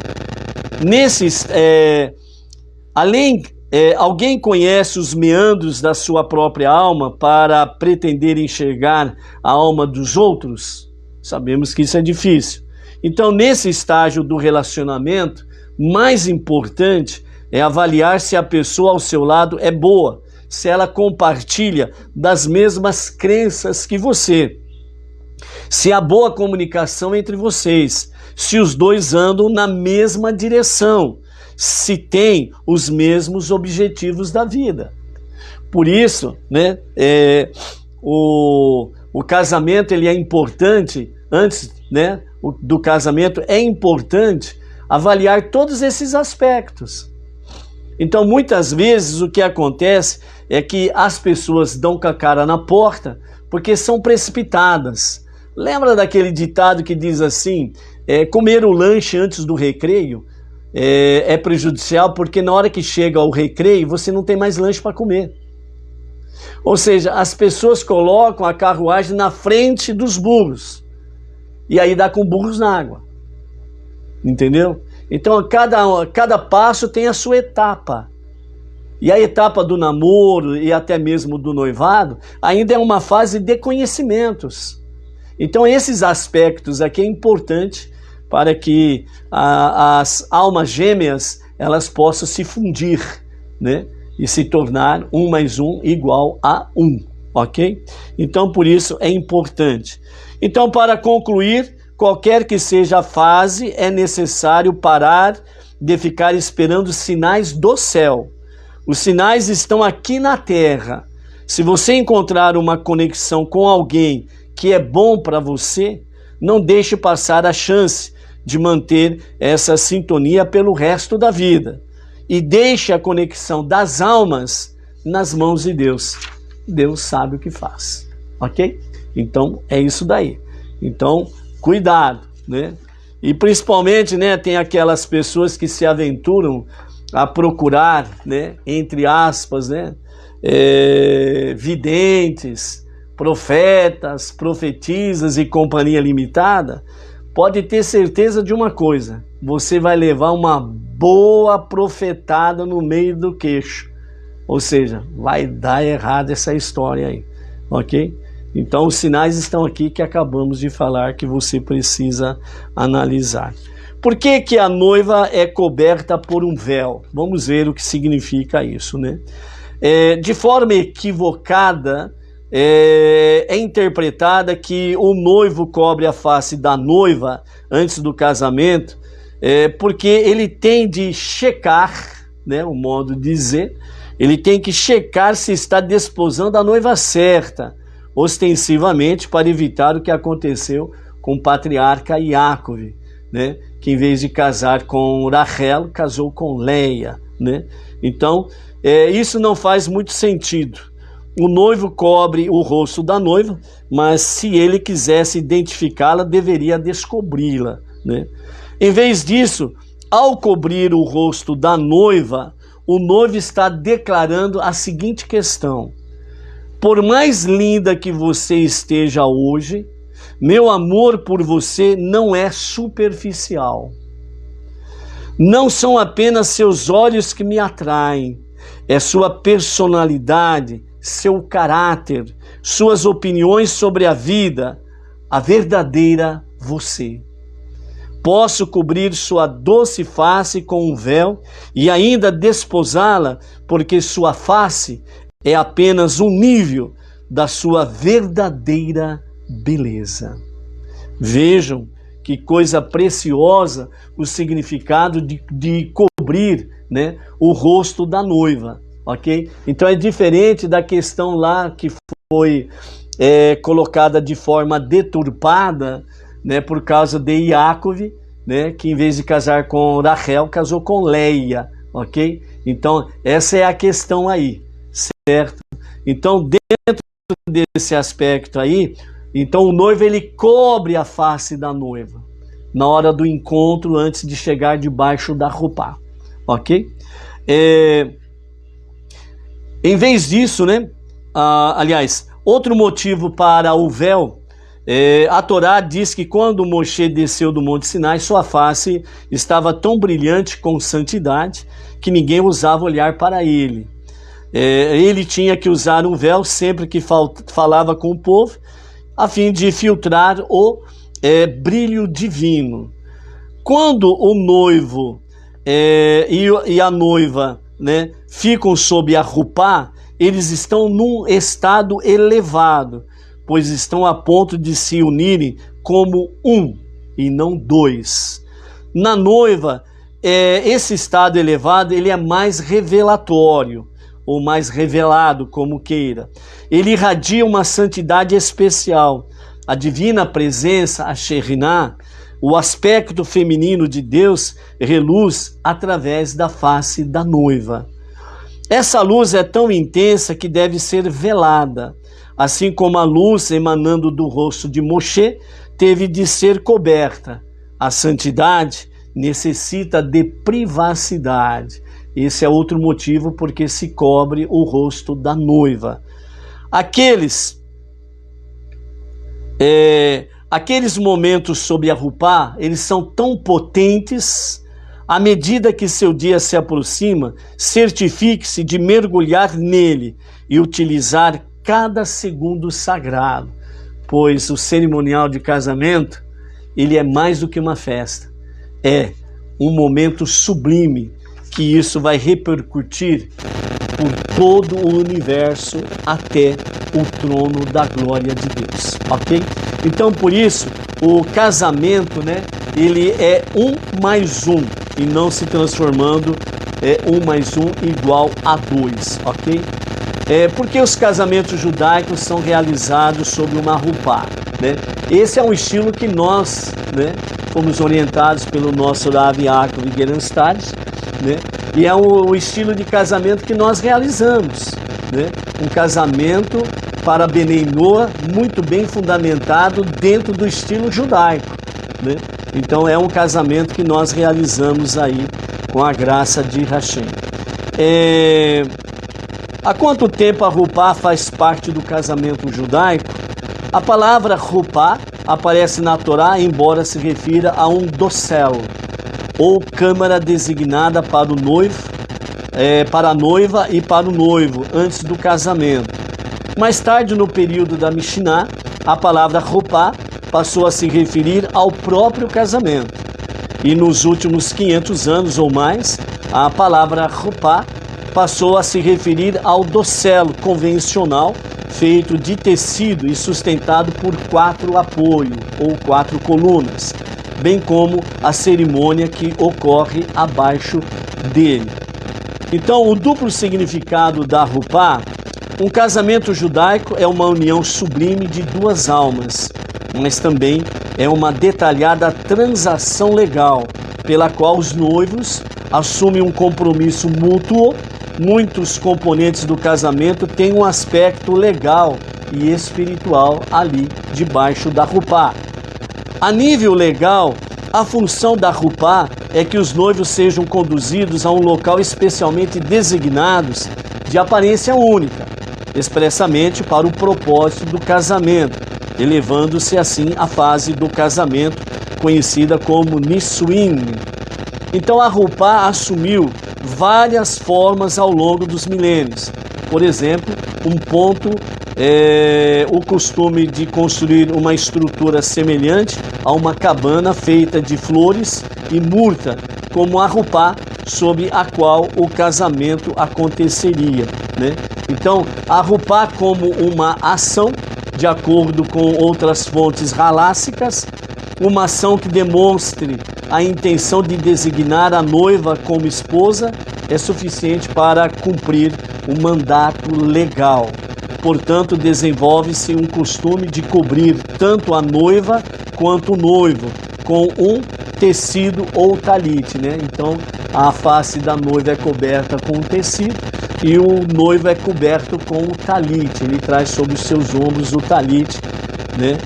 Alguém conhece os meandros da sua própria alma para pretender enxergar a alma dos outros? Sabemos que isso é difícil. Então, nesse estágio do relacionamento, mais importante é avaliar se a pessoa ao seu lado é boa, se ela compartilha das mesmas crenças que você, se há boa comunicação entre vocês, se os dois andam na mesma direção, se têm os mesmos objetivos da vida. Por isso, né, o casamento ele é importante, antes, né, do casamento é importante avaliar todos esses aspectos. Então, muitas vezes o que acontece é que as pessoas dão com a cara na porta porque são precipitadas. Lembra daquele ditado que diz assim, comer o lanche antes do recreio é prejudicial porque na hora que chega o recreio você não tem mais lanche para comer. Ou seja, as pessoas colocam a carruagem na frente dos burros e aí dá com burros na água. Entendeu? Então cada passo tem a sua etapa. E a etapa do namoro e até mesmo do noivado ainda é uma fase de conhecimentos. Então esses aspectos aqui é importante para que as almas gêmeas elas possam se fundir, né? E se tornar 1 mais 1 igual a 1. ok? Então, por isso é importante. Então, para concluir, qualquer que seja a fase, é necessário parar de ficar esperando sinais do céu. Os sinais estão aqui na terra. Se você encontrar uma conexão com alguém que é bom para você, não deixe passar a chance de manter essa sintonia pelo resto da vida. E deixe a conexão das almas nas mãos de Deus. Deus sabe o que faz, ok? Então, é isso daí. Então, cuidado, né? E principalmente, né, tem aquelas pessoas que se aventuram a procurar, né, entre aspas, né, videntes, profetas, profetisas e companhia limitada. Pode ter certeza de uma coisa: você vai levar uma boa profetada no meio do queixo. Ou seja, vai dar errado essa história aí, ok? Então os sinais estão aqui que acabamos de falar, que você precisa analisar. Por que que a noiva é coberta por um véu? Vamos ver o que significa isso, né? De forma equivocada, é interpretada que o noivo cobre a face da noiva antes do casamento, porque ele tem de checar, né, o modo de dizer, ele tem que checar se está desposando a noiva certa, ostensivamente, para evitar o que aconteceu com o patriarca Jacob, né, que em vez de casar com Rachel, casou com Leia, né? Então, isso não faz muito sentido. O noivo cobre o rosto da noiva, mas se ele quisesse identificá-la, deveria descobri-la, né? Em vez disso, ao cobrir o rosto da noiva, o noivo está declarando a seguinte questão: por mais linda que você esteja hoje, meu amor por você não é superficial. Não são apenas seus olhos que me atraem, é sua personalidade, seu caráter, suas opiniões sobre a vida, a verdadeira você. Posso cobrir sua doce face com um véu e ainda desposá-la, porque sua face é apenas um nível da sua verdadeira beleza. Vejam que coisa preciosa o significado de cobrir, né, o rosto da noiva, ok? Então é diferente da questão lá que foi colocada de forma deturpada, né, por causa de Jacob, né, que em vez de casar com Rachel, casou com Leia, ok? Então essa é a questão aí, certo? Então dentro desse aspecto aí, então o noivo ele cobre a face da noiva na hora do encontro, antes de chegar debaixo da roupa, ok? Em vez disso, né? Aliás, outro motivo para o véu, a Torá diz que quando Moshe desceu do Monte Sinai, sua face estava tão brilhante com santidade que ninguém ousava olhar para ele. Ele tinha que usar um véu sempre que falava com o povo, a fim de filtrar o brilho divino. Quando o noivo e a noiva, né, ficam sob a rupá, eles estão num estado elevado, pois estão a ponto de se unirem como um e não dois. Na noiva, esse estado elevado ele é mais revelatório, ou mais revelado, como queira. Ele irradia uma santidade especial. A divina presença, a Shekhinah, o aspecto feminino de Deus, reluz através da face da noiva. Essa luz é tão intensa que deve ser velada, assim como a luz emanando do rosto de Moshe teve de ser coberta. A santidade necessita de privacidade. Esse é outro motivo porque se cobre o rosto da noiva. Aqueles momentos sob a rupá, eles são tão potentes. À medida que seu dia se aproxima, certifique-se de mergulhar nele e utilizar cada segundo sagrado, pois o cerimonial de casamento, ele é mais do que uma festa. É um momento sublime, que isso vai repercutir por todo o universo até o trono da glória de Deus, ok? Então, por isso, o casamento, né, ele é 1 mais 1 e não se transformando 1 mais 1 igual a 2, ok? Porque os casamentos judaicos são realizados sob uma rupá, né? Esse é um estilo que nós, né, fomos orientados pelo nosso Rav Yaakov Gerenstad, né? E é o estilo de casamento que nós realizamos, né? Um casamento para Benei Noah muito bem fundamentado dentro do estilo judaico, né? Então é um casamento que nós realizamos aí com a graça de Hashem. Há quanto tempo a rupá faz parte do casamento judaico? A palavra rupá aparece na Torá, embora se refira a um dossel, ou câmara designada para o noivo, para a noiva e para o noivo, antes do casamento. Mais tarde, no período da Mishnah, a palavra rupá passou a se referir ao próprio casamento. E nos últimos 500 anos ou mais, a palavra rupá passou a se referir ao dossel convencional, feito de tecido e sustentado por 4 apoios ou 4 colunas, bem como a cerimônia que ocorre abaixo dele. Então, o duplo significado da rupá: um casamento judaico é uma união sublime de 2 almas, mas também é uma detalhada transação legal, pela qual os noivos assumem um compromisso mútuo. Muitos componentes do casamento têm um aspecto legal e espiritual ali debaixo da rupá. A nível legal, a função da rupá é que os noivos sejam conduzidos a um local especialmente designados de aparência única, expressamente para o propósito do casamento, elevando-se assim à fase do casamento conhecida como Nissuin. Então a rupá assumiu várias formas ao longo dos milênios. Por exemplo, um ponto o costume de construir uma estrutura semelhante a uma cabana feita de flores e murta, como a rupá sobre a qual o casamento aconteceria, né? Então, a rupá como uma ação, de acordo com outras fontes halássicas, uma ação que demonstre a intenção de designar a noiva como esposa, é suficiente para cumprir o mandato legal. Portanto, desenvolve-se um costume de cobrir tanto a noiva quanto o noivo com um tecido ou talite, né? Então, a face da noiva é coberta com um tecido e o noivo é coberto com o talite. Ele traz sobre os seus ombros o talite, né?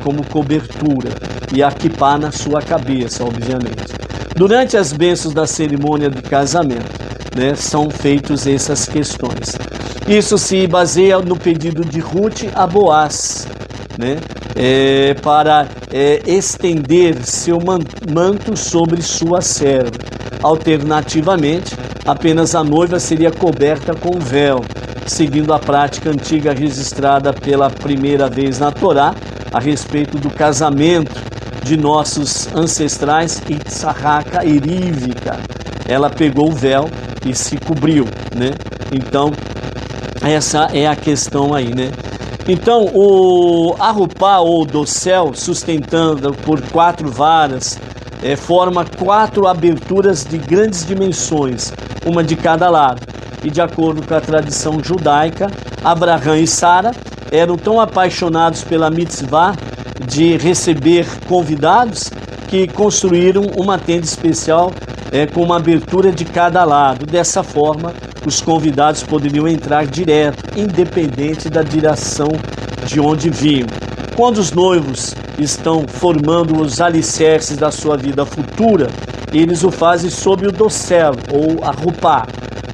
Como cobertura, e a quipá na sua cabeça, obviamente. Durante as bênçãos da cerimônia de casamento, né, são feitas essas questões. Isso se baseia no pedido de Ruth a Boaz, né, para estender seu manto sobre sua serva. Alternativamente, apenas a noiva seria coberta com véu, seguindo a prática antiga registrada pela primeira vez na Torá a respeito do casamento de nossos ancestrais Itzhaka e Rivka. Ela pegou o véu e se cobriu, né? Então, essa é a questão aí, né? Então, a rupá ou dossel, sustentando por 4 varas, forma 4 aberturas de grandes dimensões, uma de cada lado. E de acordo com a tradição judaica, Abraham e Sara eram tão apaixonados pela mitzvah de receber convidados que construíram uma tenda especial com uma abertura de cada lado. Dessa forma, os convidados poderiam entrar direto, independente da direção de onde vinham. Quando os noivos estão formando os alicerces da sua vida futura, eles o fazem sob o dossel, ou a rupá,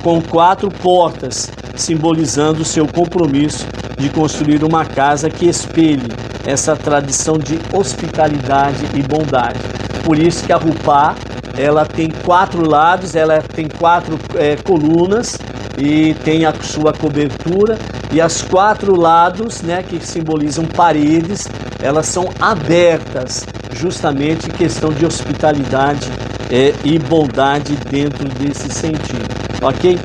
com 4 portas, simbolizando o seu compromisso de construir uma casa que espelhe essa tradição de hospitalidade e bondade. Por isso que a rupá, ela tem 4 lados, ela tem 4 colunas e tem a sua cobertura, e as 4 lados, né, que simbolizam paredes, elas são abertas, justamente em questão de hospitalidade e bondade dentro desse sentido, ok?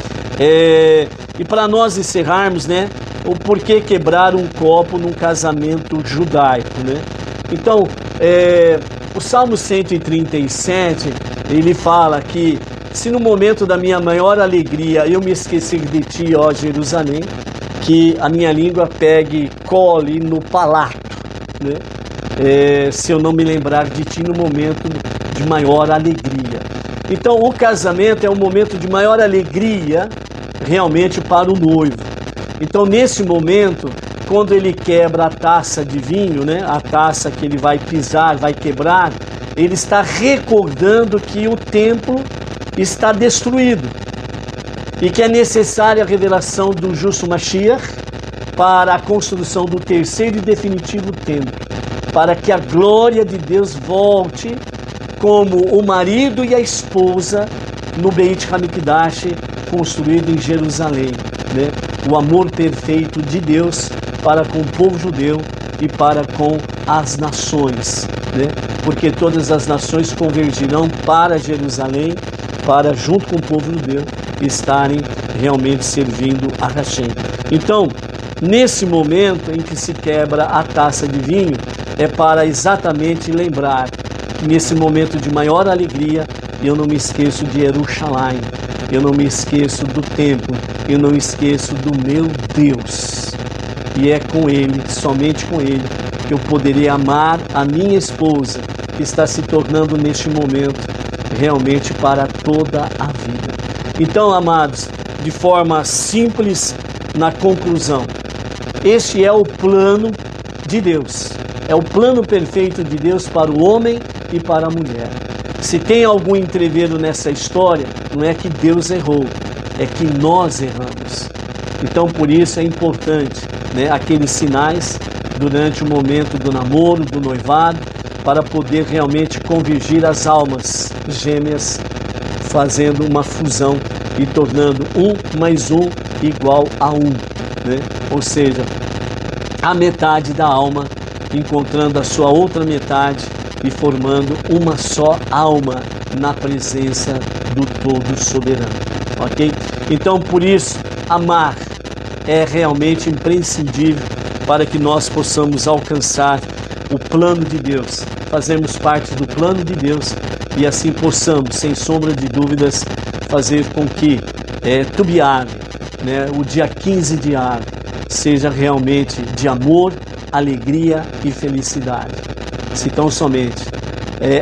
E para nós encerrarmos, né, o porquê quebrar um copo num casamento judaico, né? Então, o Salmo 137, ele fala que se no momento da minha maior alegria eu me esquecer de ti, ó Jerusalém, que a minha língua pegue, cole no palato, né? Se eu não me lembrar de ti no momento de maior alegria. Então, o casamento é um momento de maior alegria realmente para o noivo. Então, nesse momento, quando ele quebra a taça de vinho, né, a taça que ele vai pisar, vai quebrar, ele está recordando que o templo está destruído e que é necessária a revelação do justo Mashiach para a construção do terceiro e definitivo templo, para que a glória de Deus volte como o marido e a esposa no Beit HaMikdash construído em Jerusalém, né? O amor perfeito de Deus para com o povo judeu e para com as nações, né? Porque todas as nações convergirão para Jerusalém, para junto com o povo judeu estarem realmente servindo a Hashem. Então, nesse momento em que se quebra a taça de vinho, é para exatamente lembrar que nesse momento de maior alegria, eu não me esqueço de Jerusalém, eu não me esqueço do templo, eu não esqueço do meu Deus. E é com Ele, somente com Ele, que eu poderei amar a minha esposa, que está se tornando neste momento realmente para toda a vida. Então, amados, de forma simples, na conclusão, este é o plano de Deus. É o plano perfeito de Deus para o homem e para a mulher. Se tem algum entreveiro nessa história, não é que Deus errou, é que nós erramos. Então, por isso é importante, né, aqueles sinais durante o momento do namoro, do noivado, para poder realmente convergir as almas gêmeas, fazendo uma fusão e tornando 1 mais 1 igual a 1, né? Ou seja, a metade da alma encontrando a sua outra metade e formando uma só alma na presença do Todo Soberano, ok? Então, por isso, amar é realmente imprescindível para que nós possamos alcançar o plano de Deus, fazermos parte do plano de Deus e assim possamos, sem sombra de dúvidas, fazer com que Tubiar, né, o dia 15 de Av, seja realmente de amor, alegria e felicidade. Se tão somente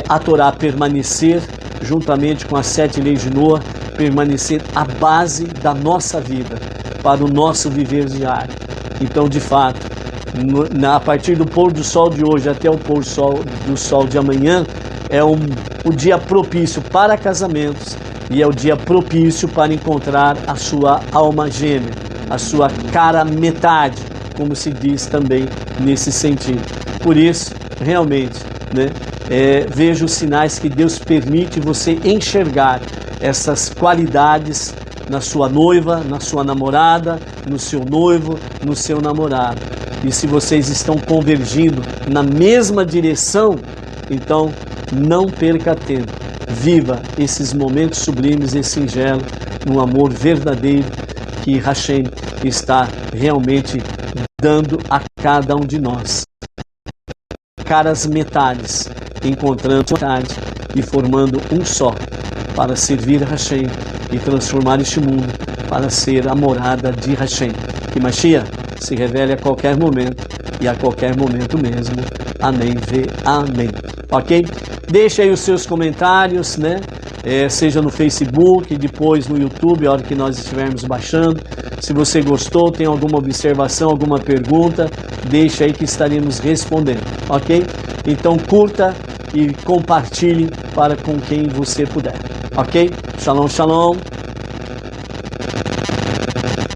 a Torá permanecer, juntamente com as 7 leis de Noa, permanecer a base da nossa vida, para o nosso viver diário. Então, de fato, a partir do pôr do sol de hoje até o pôr do sol de amanhã, é o dia propício para casamentos e é o dia propício para encontrar a sua alma gêmea, a sua cara metade, como se diz também nesse sentido. Por isso, realmente, né, veja os sinais que Deus permite você enxergar essas qualidades na sua noiva, na sua namorada, no seu noivo, no seu namorado. E se vocês estão convergindo na mesma direção, então não perca tempo. Viva esses momentos sublimes e singelos, num amor verdadeiro que Hashem está realmente dando a cada um de nós. Caras metades, encontrando metade e formando um só, para servir a Hashem e transformar este mundo para ser a morada de Hashem. Que Mashiach se revele a qualquer momento e a qualquer momento mesmo. Amém, amém. Ok? Deixe aí os seus comentários, né? Seja no Facebook, depois no YouTube, a hora que nós estivermos baixando. Se você gostou, tem alguma observação, alguma pergunta, deixe aí que estaremos respondendo, ok? Então curta e compartilhe para com quem você puder, ok? Shalom, shalom.